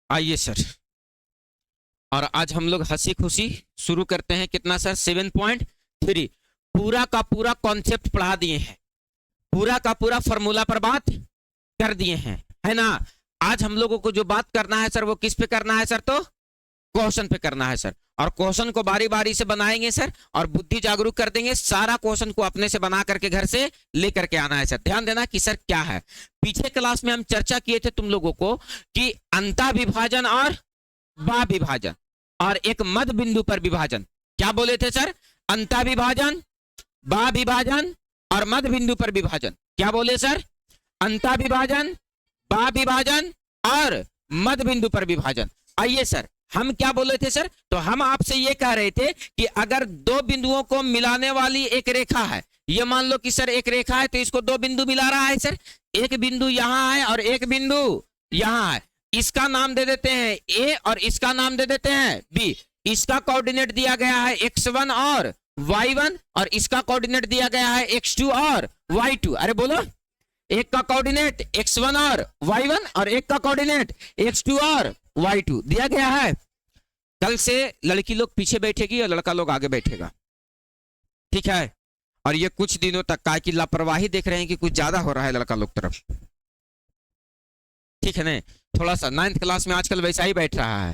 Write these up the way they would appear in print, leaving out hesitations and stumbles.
आइए सर, और आज हम लोग हंसी खुशी शुरू करते हैं। कितना सर? 7.3। पूरा का पूरा कॉन्सेप्ट पढ़ा दिए हैं, पूरा का पूरा फॉर्मूला पर बात कर दिए हैं, है ना। आज हम लोगों को जो बात करना है सर वो किस पे करना है सर? तो क्वेश्चन पे करना है सर, और क्वेश्चन को बारी बारी से बनाएंगे सर, और बुद्धि जागरूक कर देंगे। सारा क्वेश्चन को अपने से बना करके घर से लेकर के आना है सर। ध्यान देना कि सर क्या है। पीछे क्लास में हम चर्चा किए थे तुम लोगों को कि अंतः विभाजन और बा विभाजन और एक मध्य बिंदु पर विभाजन। क्या बोले थे सर? अंतः विभाजन, बा विभाजन और मध्य बिंदु पर विभाजन। क्या बोले सर? अंतः विभाजन, बा विभाजन और मध्य बिंदु पर विभाजन। आइए सर, हम क्या बोले थे सर? तो हम आपसे ये कह रहे थे कि अगर दो बिंदुओं को मिलाने वाली एक रेखा है, ये मान लो कि सर एक रेखा है, तो इसको दो बिंदु मिला रहा है सर। एक बिंदु यहां है और एक बिंदु यहां है। इसका नाम दे देते हैं ए और इसका नाम दे देते हैं बी। इसका कोऑर्डिनेट दिया गया है x1 और y1 और इसका कोऑर्डिनेट दिया गया है x2 और y2। अरे बोलो, एक का कोऑर्डिनेट x1 और y1 और एक का कोऑर्डिनेट x2 और y2 दिया गया है। कल से लड़की लोग पीछे बैठेगी और लड़का लोग आगे बैठेगा, ठीक है। और ये कुछ दिनों तक का कि लापरवाही देख रहे हैं कि कुछ ज्यादा हो रहा है लड़का लोग तरफ, ठीक है ना। थोड़ा सा 9th क्लास में आजकल वैसा ही बैठ रहा है,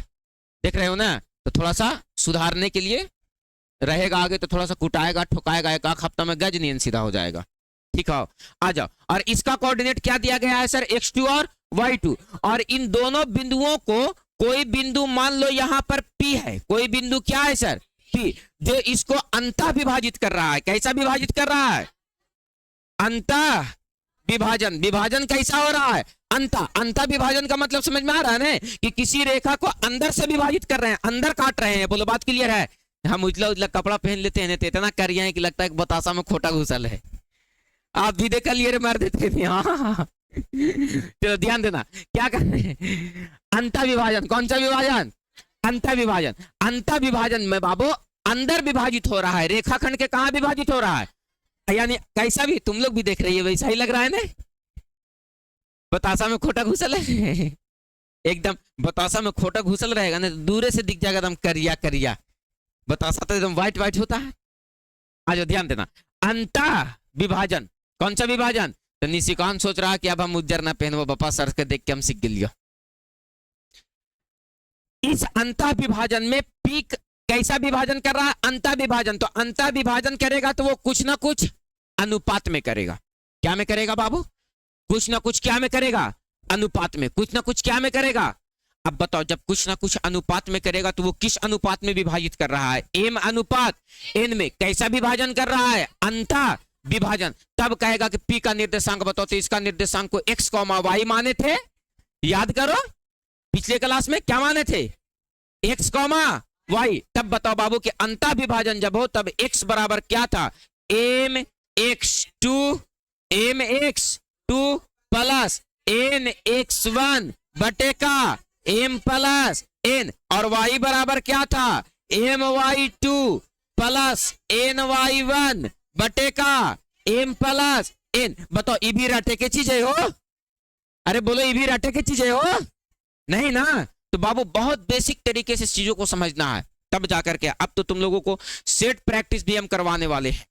देख रहे हो ना। तो थोड़ा सा सुधारने के लिए रहेगा आगे, तो थोड़ा सा कुटाएगा ठोकाएगा, एक हफ्ता में गज नियन सीधा हो जाएगा, ठीक है। आ जाओ, और इसका कोऑर्डिनेट क्या दिया गया है सर? x2 और y2। और इन दोनों बिंदुओं को, कोई बिंदु मान लो यहां पर P है, कोई बिंदु क्या है सर? P, जो इसको अंतः विभाजित कर रहा है। कैसा विभाजित कर रहा है? अंतः विभाजन। विभाजन कैसा हो रहा है? अंतः। अंतः विभाजन का मतलब समझ में आ रहा है ना, कि किसी रेखा को अंदर से विभाजित कर रहे हैं, अंदर काट रहे हैं। बोलो, बात क्लियर है? हम उजला उजला कपड़ा पहन लेते हैं तो इतना करिया है कि लगता है कि बतासा में खोटा घुसल है। आप भी देख लिए मार देते थे। हाँ चलो ध्यान देना, क्या कर रहे हैं? अंतः विभाजन। कौन सा विभाजन? अंतः विभाजन। अंतः विभाजन में बाबू अंदर विभाजित हो रहा है, रेखाखंड के कहां विभाजित हो रहा है? यानी कैसा भी, तुम लोग भी देख रही है वैसा ही लग रहा है ना। बतासा में खोटा घुसल है एकदम। बतासा में खोटा घुसल रहेगा ना, दूर से दिख जाएगा एकदम करिया करिया। बतासा तो एकदम व्हाइट व्हाइट होता है। आज ध्यान देना, अंतः विभाजन। कौन सा विभाजन? तो निशिकांत सोच रहा कि अब हम उज्जर ना पहनो, बापा सर के देख के हम सीख लिया। इस अंतः विभाजन में पी कैसा विभाजन कर रहा है? अंतः विभाजन। तो अंतः विभाजन करेगा तो वो कुछ ना कुछ अनुपात में करेगा। क्या में करेगा बाबू? कुछ ना कुछ क्या में करेगा? अनुपात में। कुछ ना कुछ क्या में करेगा? अब बताओ, जब कुछ ना कुछ अनुपात में करेगा तो वो किस अनुपात में विभाजित कर रहा है? एम अनुपात एन में। कैसा विभाजन कर रहा है? अंतः विभाजन। तब कहेगा कि पी का निर्देशांक बताओ, तो इसका निर्देशांक को x, y माने थे। याद करो, पिछले क्लास में क्या माने थे? x, y। तब बताओ बाबू कि अंतः विभाजन जब हो तब x बराबर क्या था? mx2 प्लस nx1 बटे का m प्लस n, और y बराबर क्या था? my2 प्लस ny1 बटे का m प्लस n। बताओ, ये भी रटे के चीजें हो? अरे बोलो, ये भी रटे के चीजें हो? नहीं ना। तो बाबू बहुत बेसिक तरीके से चीजों को समझना है, तब जाकर के। अब तो तुम लोगों को सेट प्रैक्टिस भी हम करवाने वाले हैं।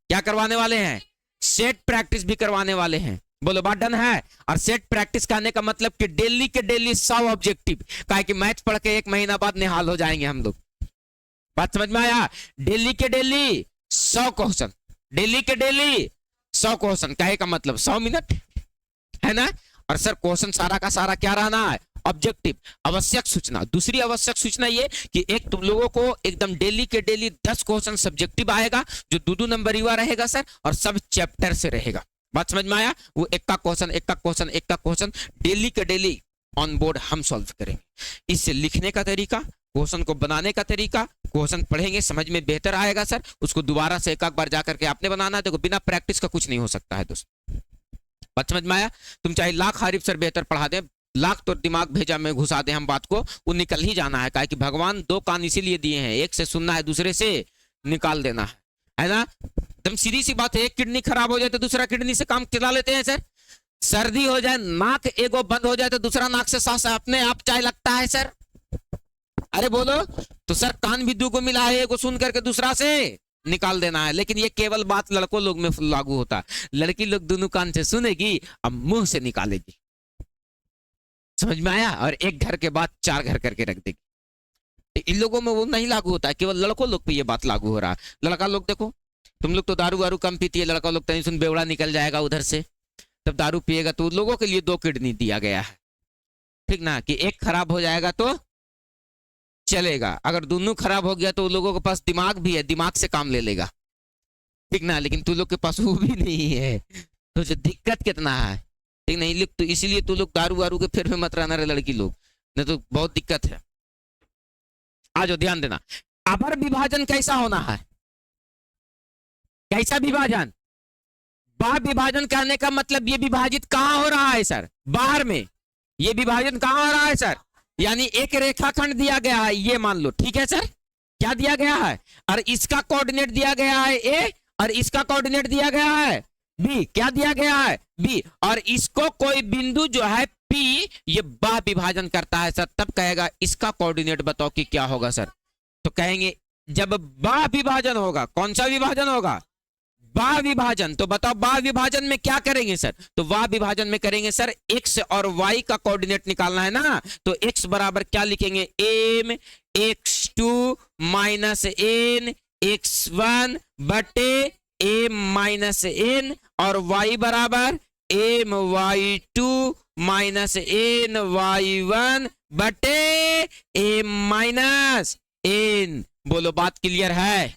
क्या करवाने वाले हैं? सेट प्रैक्टिस भी करवाने वाले हैं। बोलो, बात डन है? और सेट प्रैक्टिस कहने का मतलब कि डेली के डेली 100 ऑब्जेक्टिव। काहे कि मैथ पढ़ के 1 महीना बाद निहाल हो जाएंगे हम लोग। बात समझ में आया? डेली के डेली 100 क्वेश्चन, डेली के डेली 100 क्वेश्चन। कहे का मतलब 100 मिनट, है ना। और सर क्वेश्चन सारा का सारा क्या रहना है? ऑब्जेक्टिव। आवश्यक सूचना, दूसरी आवश्यक सूचना ये कि एक तुम लोगों को एकदम डेली के डेली 10 क्वेश्चन सब्जेक्टिव आएगा, जो 2-2 नंबर युवा रहेगा सर, और सब चैप्टर से रहेगा। बात समझ में आया? वो एक का क्वेश्चन डेली के डेली ऑन बोर्ड हम सॉल्व करेंगे। इससे लिखने का तरीका, क्वेश्चन को बनाने का तरीका, क्वेश्चन पढ़ेंगे समझ में बेहतर आएगा सर। उसको दोबारा से एक बार जाकर के आपने बनाना है। देखो, बिना प्रैक्टिस का कुछ नहीं हो सकता है दोस्तों। बात समझ में आया? तुम चाहे लाख हारिफ सर बेहतर पढ़ा दे, लाख तो दिमाग भेजा में घुसा दे हम बात को, वो निकल ही जाना है। काहे कि भगवान 2 कान इसीलिए दिए हैं, एक से सुनना है, दूसरे से निकाल देना है ना। एकदम सीधी सी बात है। एक किडनी खराब हो जाए तो दूसरा किडनी से काम चला लेते हैं सर। सर्दी हो जाए, नाक एगो बंद हो जाए तो दूसरा नाक से सांस अपने आप चाहे लगता है सर? अरे बोलो। तो सर कान भी दो को मिला है, एगो सुन करके दूसरा से निकाल देना है। लेकिन ये केवल बात लड़कों लोग में लागू होता है, लड़की लोग दोनों कान से सुनेगी अब मुंह से निकालेगी। समझ में आया? और एक घर के बाद 4 घर करके रख देगी। इन लोगों में वो नहीं लागू होता है, केवल लड़कों लोग पे ये बात लागू हो रहा है। लड़का लोग देखो, तुम लोग तो दारू वारू कम पीती है, लड़का लोग टेंशन बेवड़ा निकल जाएगा उधर से, तब दारू पिएगा तो लोगों के लिए 2 किडनी दिया गया है, ठीक ना, कि एक खराब हो जाएगा तो चलेगा, अगर दोनों खराब हो गया तो लोगों के पास दिमाग भी है, दिमाग से काम ले लेगा, ठीक ना। लेकिन तू लोग के पास वो भी नहीं है, तो जो दिक्कत कितना है, ठीक नहीं। तो इसीलिए तू लोग दारू वारू के फिर में मत रहना रे लड़की लोग, नहीं तो बहुत दिक्कत है। आज ध्यान देना, अपर विभाजन कैसा होना है? कैसा विभाजन? बाह्य विभाजन कहने का मतलब ये विभाजित कहां हो रहा है सर? बाहर में। ये विभाजन कहां हो रहा है सर? यानी एक रेखाखंड दिया गया है, ये मान लो, ठीक है सर, क्या दिया गया है, और इसका कोऑर्डिनेट दिया गया है ए, और इसका कोऑर्डिनेट दिया गया है बी। क्या दिया गया है? बी। और इसको कोई बिंदु जो है पी, ये बाह्य विभाजन करता है सर, तब कहेगा इसका कोऑर्डिनेट बताओ कि क्या होगा सर? तो कहेंगे जब बाह्य विभाजन होगा, कौन सा विभाजन होगा? बाह्य विभाजन। तो बताओ बाह्य विभाजन में क्या करेंगे सर? तो बाह्य विभाजन में करेंगे सर x और y का कोऑर्डिनेट निकालना है ना, तो x बराबर क्या लिखेंगे? m x2 minus n x1 बटे m माइनस n, और y बराबर m y2 minus n y1 बटे m माइनस n। बोलो बात क्लियर है?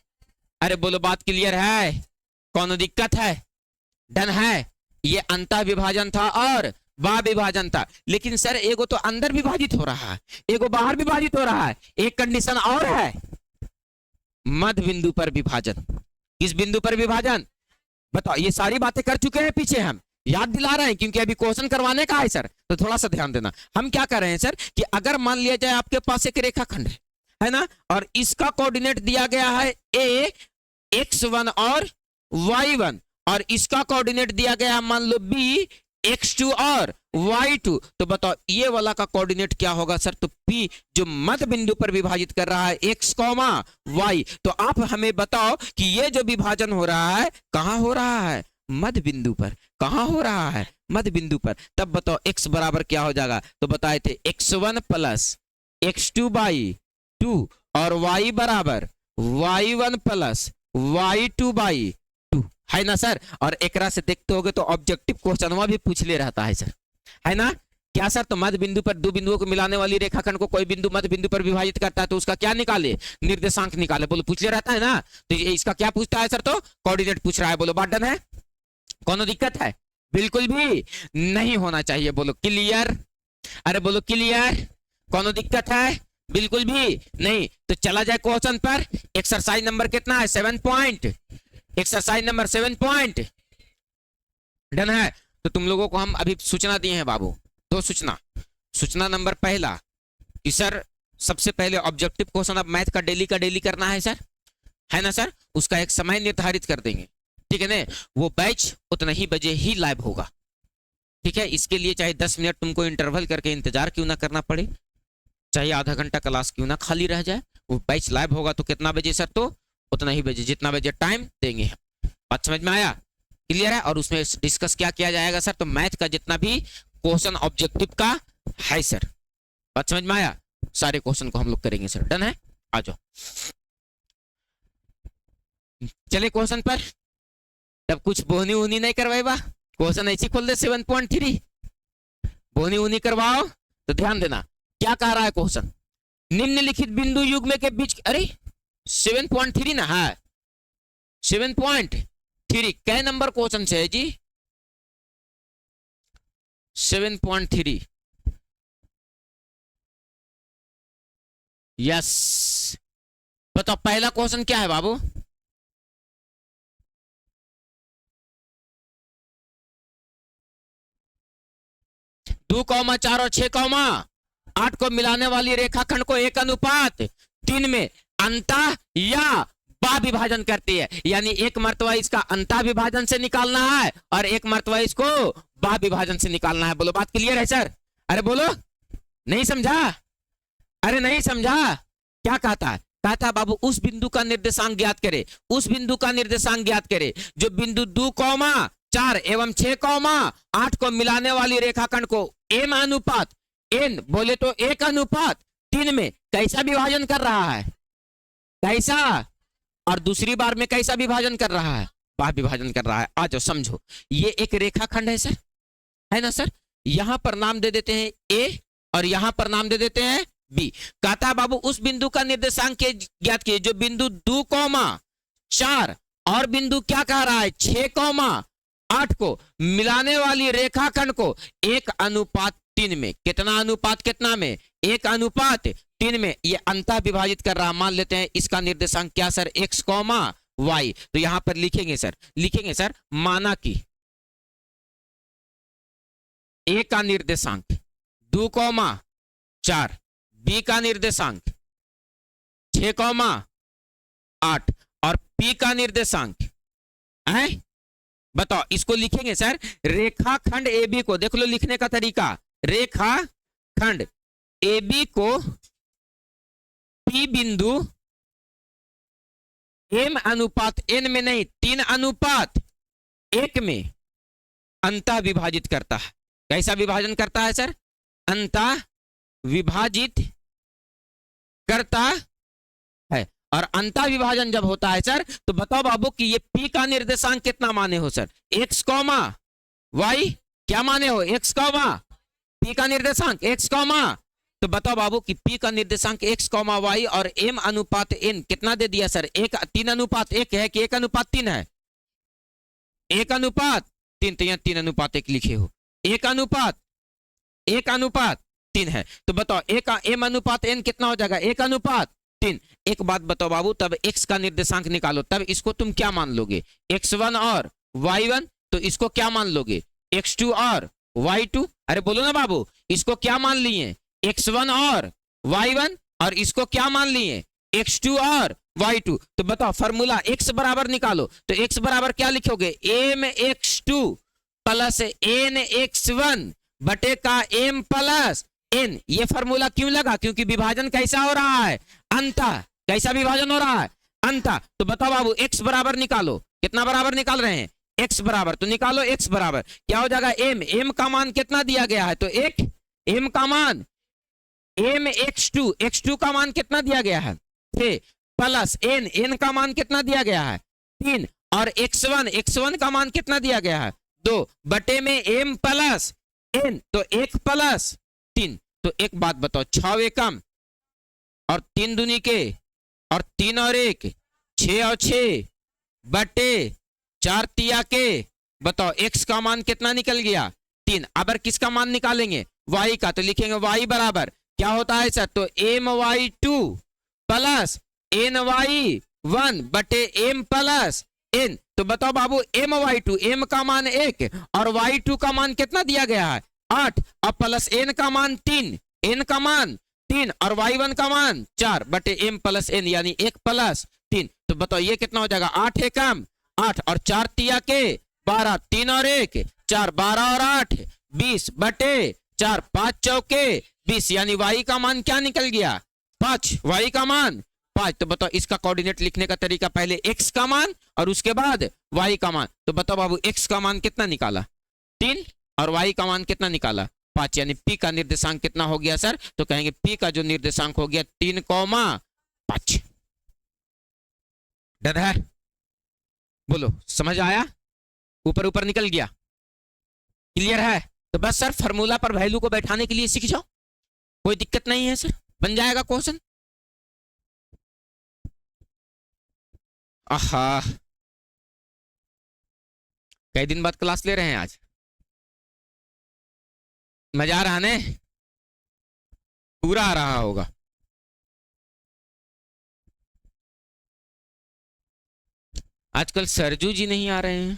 अरे बोलो बात क्लियर है? कौन दिक्कत है? डन है? ये अंतः विभाजन था और बाह्य विभाजन था। लेकिन सर एगो तो अंदर विभाजित हो रहा है, एगो बाहर विभाजित हो रहा है, एक कंडीशन और है, मध्य बिंदु पर विभाजन। किस बिंदु पर विभाजन? बताओ। ये सारी बातें कर चुके हैं पीछे, हम याद दिला रहे हैं क्योंकि अभी क्वेश्चन करवाने का है सर, तो थोड़ा सा ध्यान देना। हम क्या कर रहे हैं सर कि अगर मान लिया जाए आपके पास एक रेखाखंड है ना, और इसका कोऑर्डिनेट दिया गया है a x1 और y1, और इसका कोऑर्डिनेट दिया गया मान लो b x2 और y2, तो बताओ ये वाला का कोऑर्डिनेट क्या होगा सर? तो p जो मध्य बिंदु पर विभाजित कर रहा है x, y, तो आप हमें बताओ कि ये जो विभाजन हो रहा है कहां हो रहा है? मध्य बिंदु पर। कहां हो रहा है? मध्य बिंदु पर। तब बताओ x बराबर क्या हो जाएगा? तो बताए थे x1 प्लस x2/2 और y बराबर y1 प्लस y2/2 है ना सर। और एकरा से देखते होगे तो ऑब्जेक्टिव क्वेश्चन भी पूछ ले रहता है सर, है ना? क्या सर? तो मध्य बिंदु पर दो बिंदुओं को मिलाने वाली रेखाखंड को कोई बिंदु मध्य बिंदु पर विभाजित करता है तो उसका क्या निकाले? निर्देशांक निकाले। बोलो पूछ ले रहता है ना, तो इसका क्या पूछता है सर? तो कोऑर्डिनेट पूछ रहा है। बोलो बात डन है? कौन दिक्कत है? बिल्कुल भी नहीं होना चाहिए। बोलो क्लियर? अरे बोलो क्लियर? कौन दिक्कत है? बिल्कुल भी नहीं। तो चला जाए क्वेश्चन पर। एक्सरसाइज नंबर कितना है? 7 point. Exercise number 7 point done है। तो तुम लोगों को हम अभी सूचना दिए हैं बाबू, 2 सूचना। सूचना नंबर पहला कि सर सबसे पहले ऑब्जेक्टिव क्वेश्चन अब मैथ का डेली करना है सर, है ना सर? उसका एक समय निर्धारित कर देंगे, ठीक है ना? वो बैच उतना ही बजे ही लाइव होगा, ठीक है? इसके लिए चाहे 10 मिनट तुमको इंटरवल करके इंतजार क्यों ना करना पड़े, चाहे आधा घंटा क्लास क्यों ना खाली रह जाए, वो बैच लाइव होगा। तो कितना बजे सर? तो उतना ही बजे, जितना बजे टाइम देंगे हम। बात समझ में आया? क्लियर है? और उसमें डिस्कस क्या किया जाएगा सर? तो मैथ का जितना भी क्वेश्चन ऑब्जेक्टिव का है सर। बात समझ में आया? सारे क्वेश्चन को हम लोग करेंगे सर। डन है? आ जाओ चले क्वेश्चन पर। तब कुछ बोहनी उनी नहीं करवाएगा, क्वेश्चन ऐसी खोल दे 7.3 बोहनी उनी करवाओ। तो ध्यान देना क्या कह रहा है क्वेश्चन। निम्नलिखित बिंदु युग्म के बीच, अरे 7.3 ना है, 7.3 कै नंबर क्वेश्चन से है जी? 7.3 यस। बताओ पहला क्वेश्चन क्या है बाबू? दो कौमा 4 और 6 कौमा 8 को मिलाने वाली रेखाखंड को 1:3 में अंतः या बाह्य विभाजन करती है। यानी एक मर्तबा इसका अंतः विभाजन से निकालना है और एक मर्तबा इसको बाह्य विभाजन से निकालना है। बोलो बात क्लियर है सर? अरे बोलो, नहीं समझा? अरे नहीं समझा? क्या कहता है? कहता बाबू उस बिंदु का निर्देशांक ज्ञात करे, उस बिंदु का निर्देशांक ज्ञात करे जो बिंदु 2,4 एवं 6,8 को मिलाने वाली रेखाखंड को एम अनुपात एन बोले तो 1:3 में कैसा विभाजन कर रहा है? कैसा? और दूसरी बार में कैसा विभाजन कर रहा है? बाह्य विभाजन कर रहा है। आ जाओ समझो, ये एक रेखाखंड है सर, है ना सर? यहां पर नाम दे देते हैं ए और यहां पर नाम दे देते हैं बी। कहता बाबू उस बिंदु का निर्देशांक ज्ञात कीजिए जो बिंदु 2,4 और बिंदु क्या कह रहा है 6,8 को मिलाने वाली रेखाखंड को 1:3 में, कितना अनुपात कितना में? 1:3 में ये अंतः विभाजित कर रहा। मान लेते हैं इसका निर्देशांक क्या सर? x, y। तो यहां पर लिखेंगे सर माना कि a का निर्देशांक 2,4, b का निर्देशांक 6,8 और p का निर्देशांक है, बताओ इसको लिखेंगे सर रेखाखंड AB को। देख लो लिखने का तरीका, रेखाखंड AB को P बिंदु m:n में नहीं 3:1 में अंतः विभाजित करता है। कैसा विभाजन करता है सर? अंतः विभाजित करता है। और अंतः विभाजन जब होता है सर तो बताओ बाबू कि ये P का निर्देशांक कितना माने हो सर? x, y क्या माने हो? x, P का निर्देशांक x, तो बताओ बाबू कि P का निर्देशांक x, y और m:n कितना दे दिया सर? 3:1 है कि 1:3 है? 1:3। तो यहाँ 3:1 लिखे हो, 1:3 है। तो बताओ m:n कितना हो जाएगा? 1:3। एक बात बताओ बाबू, तब x का निर्देशांक निकालो, तब इसको तुम क्या मान लोगे? x1 और y1। तो इसको क्या मान लोगे? x2 और y2। अरे बोलो ना बाबू, इसको क्या मान लिए? x1 और y1। और इसको क्या मान लिए? x2 और y2। तो बताओ फॉर्मूला x बराबर निकालो। तो x बराबर क्या लिखोगे? mx2 प्लस nx1 बटे का m प्लस n। ये फॉर्मूला क्यों लगा? क्योंकि विभाजन कैसा हो रहा है? अंतः। कैसा विभाजन हो रहा है? अंतः। तो बताओ बाबू x बराबर निकालो। कितना बराबर निकाल रहे हैं? x बराबर। तो निकालो x बराबर क्या हो जाएगा? m का मान कितना दिया गया है? तो एक m का मान x2 का मान कितना दिया गया है? 6 प्लस n का मान कितना दिया गया है? 3 और x1 का मान कितना दिया गया है? 2 बटे में m प्लस n। तो 1 प्लस 3। तो एक बात बताओ, 6 एकम और 3 दूनी के और 3 और 1 6 और 6 बटे 4 तिया के। बताओ x का मान कितना निकल गया? 3। अब किसका मान निकालेंगे? y का। तो लिखेंगे y बराबर क्या होता है सर? तो my2 प्लस ny1 बटे m प्लस n। तो बताओ बाबू my2, m का मान 1 और y2 का मान कितना दिया गया है? 8। अब प्लस n का मान 3, n का मान 3 और y1 का मान 4 बटे m प्लस n यानी 1 प्लस 3। तो बताओ ये कितना हो जाएगा? 8 एकम 8 और 4 तिया के 12, 3 और 1 4, 12 और 8 20 बटे 4, 5 चौके 20 यानी y का मान क्या निकल गया? 5। y का मान 5। तो बताओ इसका कोऑर्डिनेट लिखने का तरीका, पहले x का मान और उसके बाद y का मान। तो बताओ बाबू x का मान कितना निकाला? 3 और y का मान कितना निकाला? 5। यानी p का निर्देशांक कितना हो गया सर? तो कहेंगे p का जो निर्देशांक हो गया 3,5। डर है? बोलो समझ आया? ऊपर ऊपर निकल गया? क्लियर है? तो बस सर फार्मूला पर वैल्यू को बैठाने के लिए सीख जाओ, कोई दिक्कत नहीं है सर, बन जाएगा क्वेश्चन। आहा, कई दिन बाद क्लास ले रहे हैं आज, मजा आ रहा ने? पूरा आ रहा होगा। आजकल सरजू जी नहीं आ रहे हैं।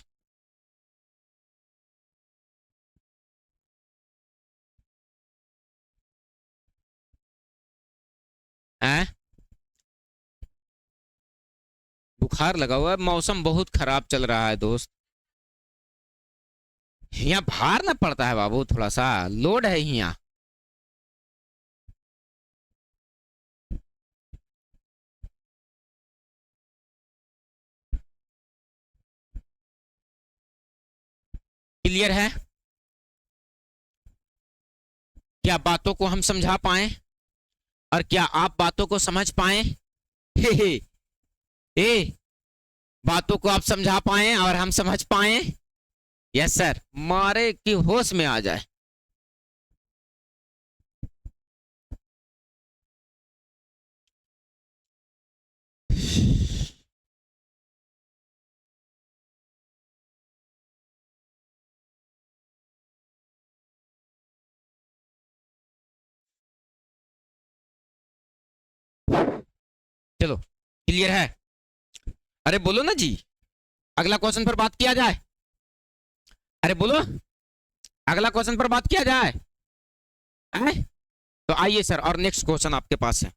बुखार लगा हुआ है, मौसम बहुत खराब चल रहा है दोस्त। यहाँ भार ना पड़ता है बाबू, थोड़ा सा लोड है यहाँ। क्लियर है? क्या बातों को हम समझा पाए और क्या आप बातों को समझ पाए? हे हे ए बातों को आप समझा पाए और हम समझ पाए? यस सर, मारे की होश में आ जाए। चलो क्लियर है? अरे बोलो ना जी, अगला क्वेश्चन पर बात किया जाए। अरे बोलो, अगला क्वेश्चन पर बात किया जाए। तो आइए सर, और नेक्स्ट क्वेश्चन आपके पास है।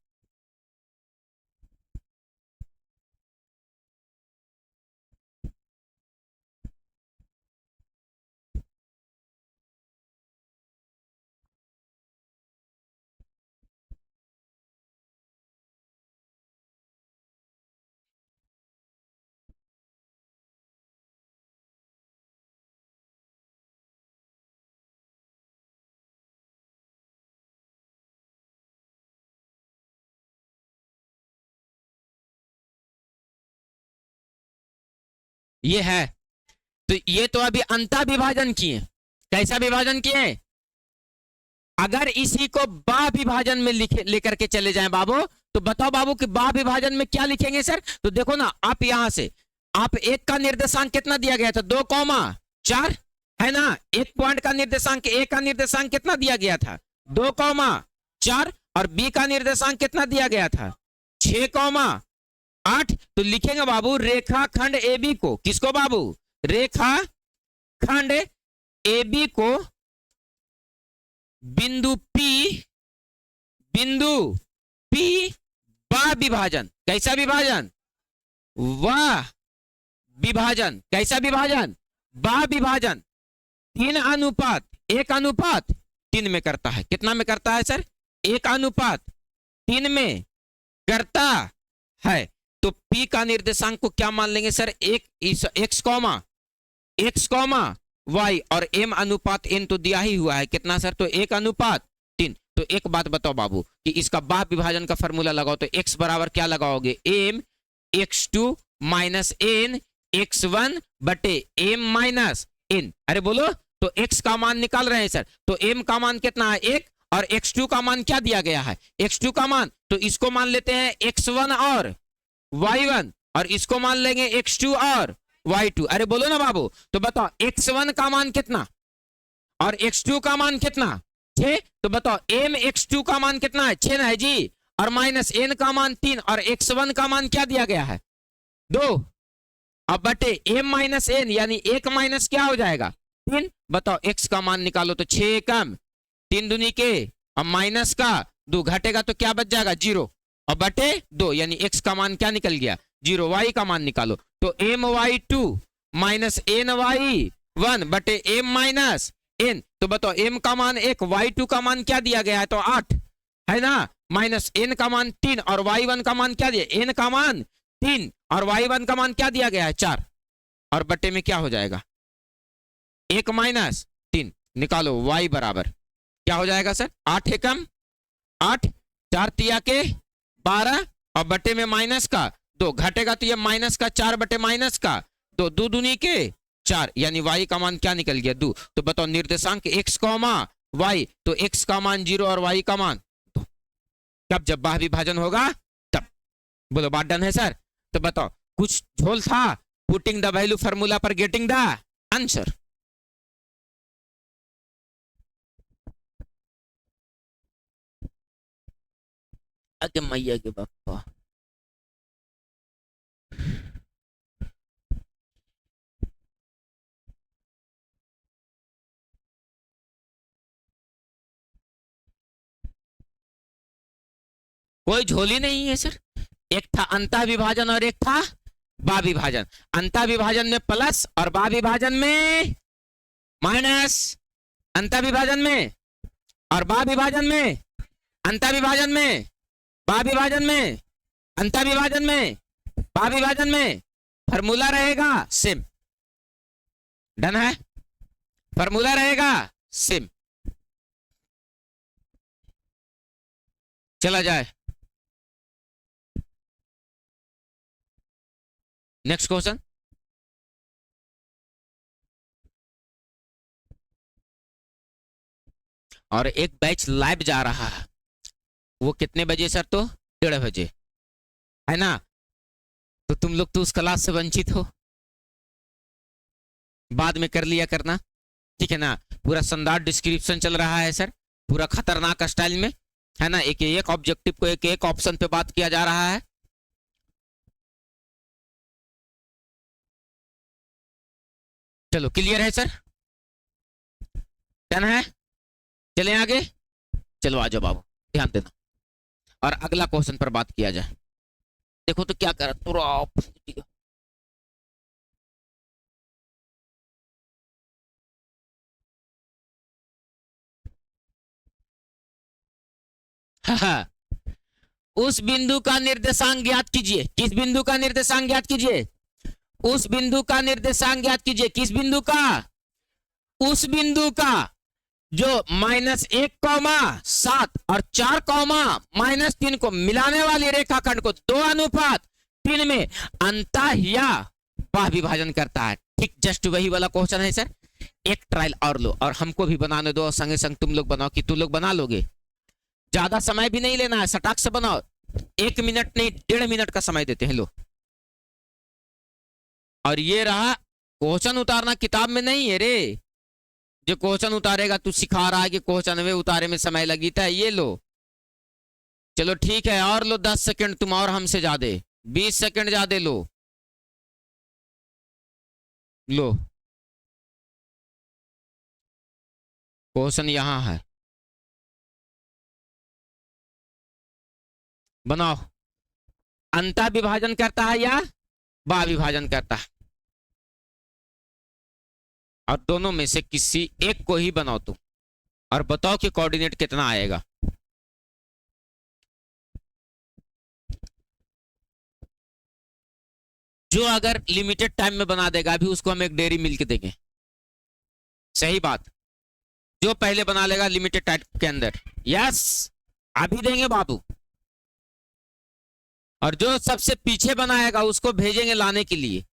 ये है, तो ये तो अभी अंतः विभाजन किए। कैसा विभाजन किए? अगर इसी को बा विभाजन में लेकर के चले जाएं बाबू, तो बताओ बाबू कि बा विभाजन में क्या लिखेंगे सर? तो देखो ना, आप यहां से आप एक का निर्देशांक कितना दिया गया था? 2,4 है ना। एक पॉइंट का निर्देशांक, ए का निर्देशांक कितना दिया गया था? 2,4। और बी का निर्देशांक कितना दिया गया था? 6,8। तो लिखेंगे बाबू रेखाखंड ए बी को, किसको बाबू? रेखाखंड ए बी को बिंदु पी बा विभाजन। कैसा विभाजन? वाह विभाजन। कैसा विभाजन? बा विभाजन। 3:1 में करता है। कितना में करता है सर? 1:3 में करता है। तो P का निर्देशांक को क्या मान लेंगे सर? x y, और m अनुपात n तो दिया ही हुआ है। कितना सर? तो 1:3। तो एक बात बताओ बाबू कि इसका बा विभाजन का फॉर्मूला लगाओ तो x बराबर क्या लगाओगे? m x2 minus n x1 बटे m माइनस n। अरे बोलो, तो x का मान निकाल रहे हैं सर, तो m का मान कितना है? 1। और x2 का मान क्या दिया गया है? x2 का मान, तो इसको मान लेते हैं x1 और y1, और इसको मान लेंगे x2 और y2। अरे बोलो ना बाबू, तो बताओ x1 का मान कितना और x2 का मान कितना? 6। तो बताओ m x2 का मान कितना है? 6 है जी। और माइनस n का मान 3, और x1 का मान क्या दिया गया है? 2। अब बटे m माइनस n, यानी 1 माइनस क्या हो जाएगा? 3। बताओ x का मान निकालो तो 6 कम 3 दूनी के, अब माइनस का 2 घटेगा तो क्या बच जाएगा? 0। और बटे 2, यानी x का मान क्या निकल गया? 0। y का मान निकालो तो my2 माइनस ny1 बटे m माइनस n। तो बताओ m का मान 1, y2 का मान क्या दिया गया है? तो 8 है ना, माइनस n का मान 3, और y1 का मान क्या दिया? n का मान 3 और y1 का मान क्या दिया गया है? 4। और बटे में क्या हो जाएगा? 1 माइनस 3। निकालो y बराबर क्या हो जाएगा सर? 8 एकम 8, 4 तिया के 12, और बटे में माइनस का 2 घटेगा तो ये माइनस का 4 बटे माइनस का 2, 2 दूनी के 4, यानी y का मान क्या निकल गया? 2। तो बताओ निर्देशांक x, y, तो x का मान 0 और y का मान 2। कब? जब बाह्य विभाजन होगा तब। बोलो बात डन है सर? तो बताओ कुछ झोल था? पुटिंग द वैल्यू फार्मूला पर गेटिंग द आंसर। अगे मैया के बापा, कोई झोली नहीं है सर। एक था अंतः विभाजन और एक था बा विभाजन। अंतः विभाजन में प्लस और बा विभाजन में माइनस अंत विभाजन में और बा विभाजन में, अंत विभाजन में, बा विभाजन में, अंत विभाजन में, बा विभाजन में, फॉर्मूला रहेगा सेम। डन है, फॉर्मूला रहेगा सेम। चला जाए नेक्स्ट क्वेश्चन। और एक बैच लाइव जा रहा है, वो कितने बजे सर? तो 1:30 बजे, है ना? तो तुम लोग तो उस क्लास से वंचित हो, बाद में कर लिया करना, ठीक है ना? पूरा शानदार डिस्क्रिप्शन चल रहा है सर, पूरा खतरनाक स्टाइल में, है ना? एक एक ऑब्जेक्टिव को एक एक ऑप्शन पे बात किया जा रहा है। चलो क्लियर है सर? डन है? चलें आगे? चलो आ जाओ बाबू, ध्यान देना और अगला क्वेश्चन पर बात किया जाए। देखो तो क्या कर पूरा उस बिंदु का निर्देशांक ज्ञात कीजिए। किस बिंदु का निर्देशांक ज्ञात कीजिए? उस बिंदु का निर्देशांक ज्ञात कीजिए। किस बिंदु का? उस बिंदु का जो -1,7 और 4,-3 को मिलाने वाली रेखाखंड को 2:3 में अंत या बाह्य विभाजन करता है। ठीक जस्ट वही वाला क्वेश्चन है सर। एक ट्रायल और लो और हमको भी बनाने दो, संगे संग तुम लोग बनाओ कि तुम लोग बना लोगे। ज्यादा समय भी नहीं लेना है, सटाक से बनाओ। 1 मिनट नहीं 1.5 मिनट का समय देते हैं, लो। और ये रहा क्वेश्चन उतारना किताब में नहीं है रे, जो क्वेश्चन उतारेगा तू सिखा रहा है कि क्वेश्चन वे उतारे में समय लगीता है, ये लो। चलो ठीक है और लो 10 सेकंड तुम और हमसे ज्यादा, 20 सेकंड ज्यादा लो। लो क्वेश्चन यहां है, बनाओ। अंत विभाजन करता है या बा विभाजन करता है? और दोनों में से किसी एक को ही बनाओ तुम और बताओ कि कोऑर्डिनेट कितना आएगा। जो अगर लिमिटेड टाइम में बना देगा अभी उसको हम एक डेयरी मिल्क देंगे। सही बात, जो पहले बना लेगा लिमिटेड टाइम के अंदर, यस अभी देंगे बाबू। और जो सबसे पीछे बनाएगा उसको भेजेंगे लाने के लिए।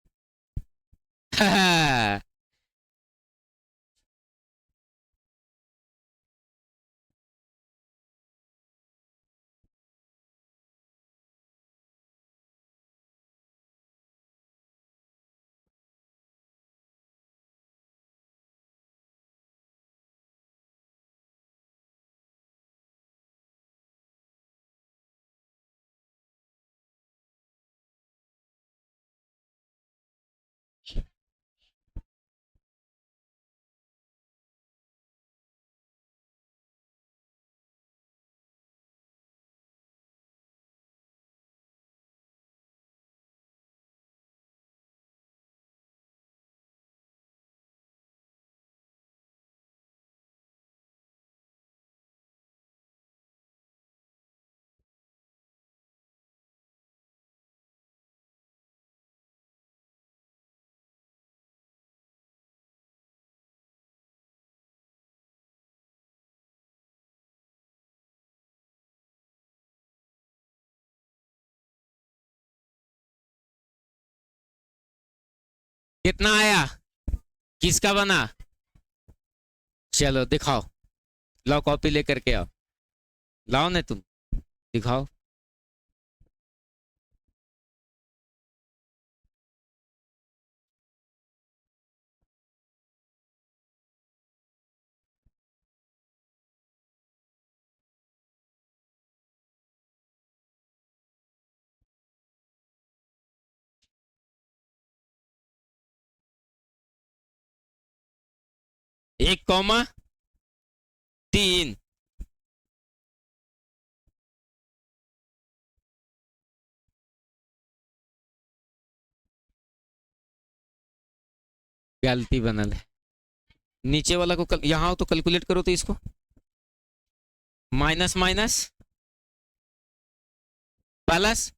कितना आया? किसका बना? चलो दिखाओ, लाओ कॉपी लेकर के आओ, लाओ ना तुम, दिखाओ। एक कौमा 3, गलती बनल है। नीचे वाला को यहाँ हो तो कैलकुलेट करो तो इसको, माइनस माइनस प्लस,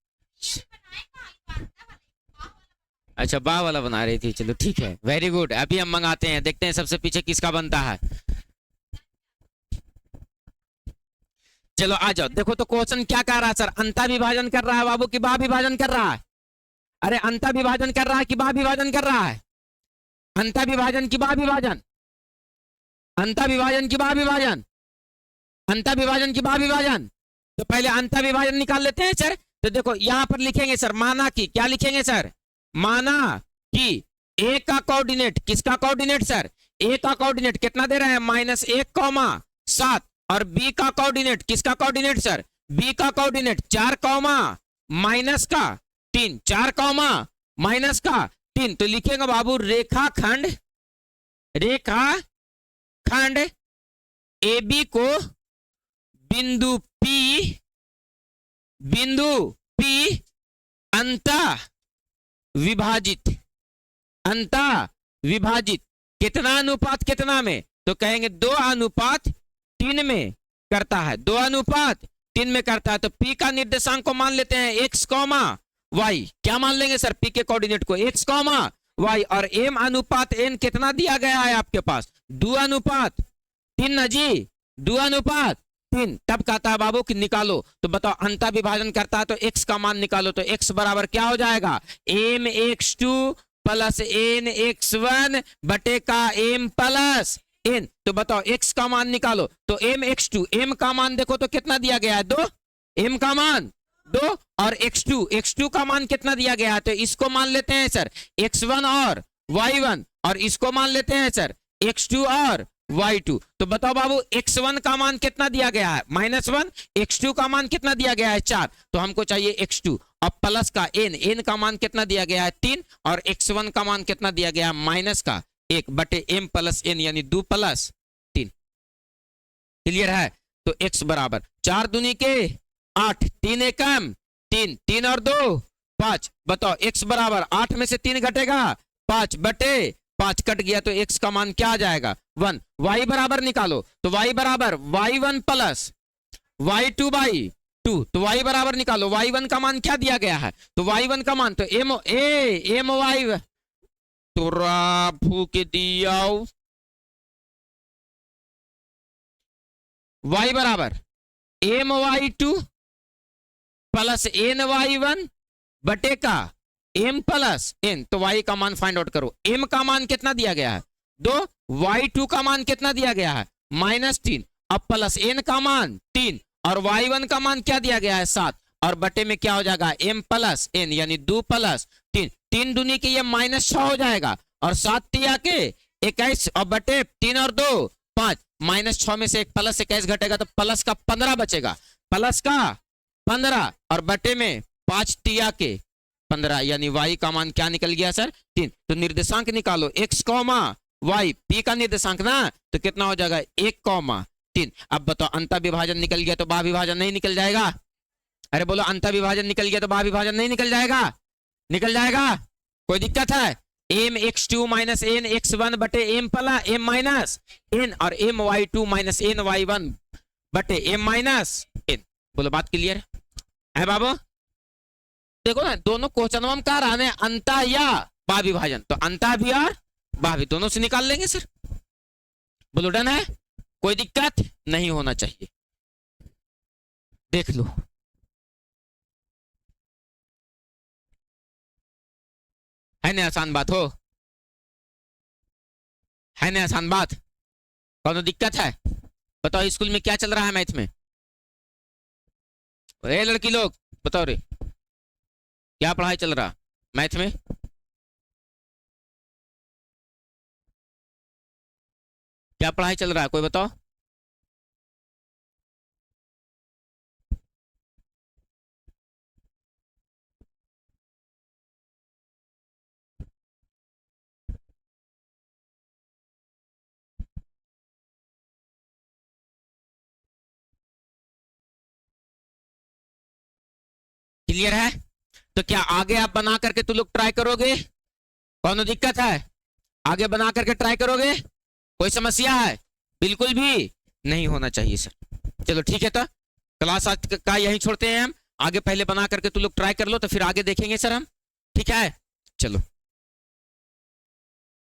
अच्छा बा वाला बना रही थी, चलो ठीक है, वेरी गुड। अभी हम मंगाते हैं, देखते हैं सबसे पीछे किसका बनता है। चलो आ जाओ, देखो तो क्वेश्चन क्या कह रहा है सर, अंता विभाजन कर रहा है बाबू कि बा विभाजन कर रहा है? अरे अंता विभाजन कर रहा है कि बा विभाजन कर रहा है? अंता विभाजन की बा विभाजन, अंता विभाजन की बा विभाजन, अंता विभाजन की बा विभाजन। तो पहले अंता विभाजन निकाल लेते हैं सर। तो देखो यहां पर लिखेंगे सर, माना कि, क्या लिखेंगे सर, माना कि ए का कोऑर्डिनेट, किसका कोऑर्डिनेट सर, ए का कोऑर्डिनेट कितना दे रहे हैं, -1, 7, और बी का कोऑर्डिनेट, किसका कोऑर्डिनेट सर, बी का कोऑर्डिनेट 4, -3, 4, -3। तो लिखेगा बाबू रेखाखंड, रेखाखंड ए बी को बिंदु P अंता विभाजित, अंता विभाजित कितना अनुपात कितना में, तो कहेंगे 2:3 में करता है, 2:3 में करता है। तो P का निर्देशांक को मान लेते हैं x, y, क्या मान लेंगे सर, P के कोऑर्डिनेट को x, y, और m अनुपात n कितना दिया गया है आपके पास, 2:3 ना जी, 2:3। तब कहता है बाबू कि निकालो, तो बताओ अंता विभाजन करता है तो x का मान निकालो। तो x बराबर क्या हो जाएगा, mx2 प्लस nx1 बटे का m प्लस n। तो बताओ x का मान निकालो। तो mx2, m का मान देखो तो कितना दिया गया है, 2, m का मान 2, और x2 का मान कितना दिया गया है, तो इसको मान लेते हैं सर x1 और y1, और इसको मान लेते हैं सर x2 और y2। तो बताओ बाबू x1 का मान कितना दिया गया है, -1, x2 का मान कितना दिया गया है, 4, तो हमको चाहिए x2, और प्लस का n का मान कितना दिया गया है, 3, और x1 का मान कितना दिया गया है, -1 बटे m प्लस n, यानी 2 + 3। क्लियर है? तो x बराबर 4 दूनी के 8, 3 एकम 3, 3 और 2 5। बताओ x बराबर 8 में से 3 घटेगा 5 बटे 5 कट गया, तो x का मान क्या आ जाएगा, 1। y बराबर निकालो, तो y बराबर y1 प्लस y2/2। तो y बराबर निकालो, y1 का मान क्या दिया गया है, तो y1 का मान तो my तो फूक दिया, y बराबर my2 प्लस ny1 बटे का m प्लस n। तो y का मान फाइंड आउट करो, m का मान कितना दिया गया है, 2, y2 का मान कितना दिया गया है, -3, अब प्लस n का मान 3, और y1 का मान क्या दिया गया है, 7, और बटे में क्या हो जाएगा, m प्लस n, यानी 2 + 3, 3 दूनी के ये -6 हो जाएगा, और 7 तिया के 21, और बटे 3 और 2 5, -6 में से एक प्लस 21 घटेगा, तो प्लस का 15 बचेगा, प्लस का 15, और बटे में 5 तिया के 15, यानी y का मान क्या निकल गया सर, 3। तो निर्देशांक निकालो x, y, p का निर्देशांक ना, तो कितना हो जाएगा 1, 3। अब बताओ अंता विभाजन निकल गया तो बा विभाजन नहीं निकल जाएगा? अरे बोलो अंता विभाजन निकल गया तो बा विभाजन नहीं निकल जाएगा? निकल जाएगा, कोई दिक्कत है? mx2 - nx1 बटे m plus m minus n, और my2 - ny1 बटे m माइनस n। बोलो बात क्लियर है बाबू? देखो ना, दोनों क्वेश्चन में कह रहा है अंता या बा विभाजन, तो अंता भी और बा भी दोनों से निकाल लेंगे सर। बोलो डन है, कोई दिक्कत नहीं होना चाहिए। देख लो, है ना आसान बात, हो है ना आसान बात, कौन दिक्कत है? बताओ स्कूल में क्या चल रहा है मैथ में? ए लड़की लोग बताओ रे, क्या पढ़ाई चल रहा मैथ में? क्या पढ़ाई चल रहा है, कोई बताओ? क्लियर है? तो क्या आगे आप बना करके तू लोग ट्राई करोगे? कौन दिक्कत है? आगे बना करके ट्राई करोगे? कोई समस्या है? बिल्कुल भी नहीं होना चाहिए सर। चलो ठीक है, तो क्लास आज का यहीं छोड़ते हैं हम। आगे पहले बना करके तू लोग ट्राई कर लो, तो फिर आगे देखेंगे सर हम। ठीक है, चलो।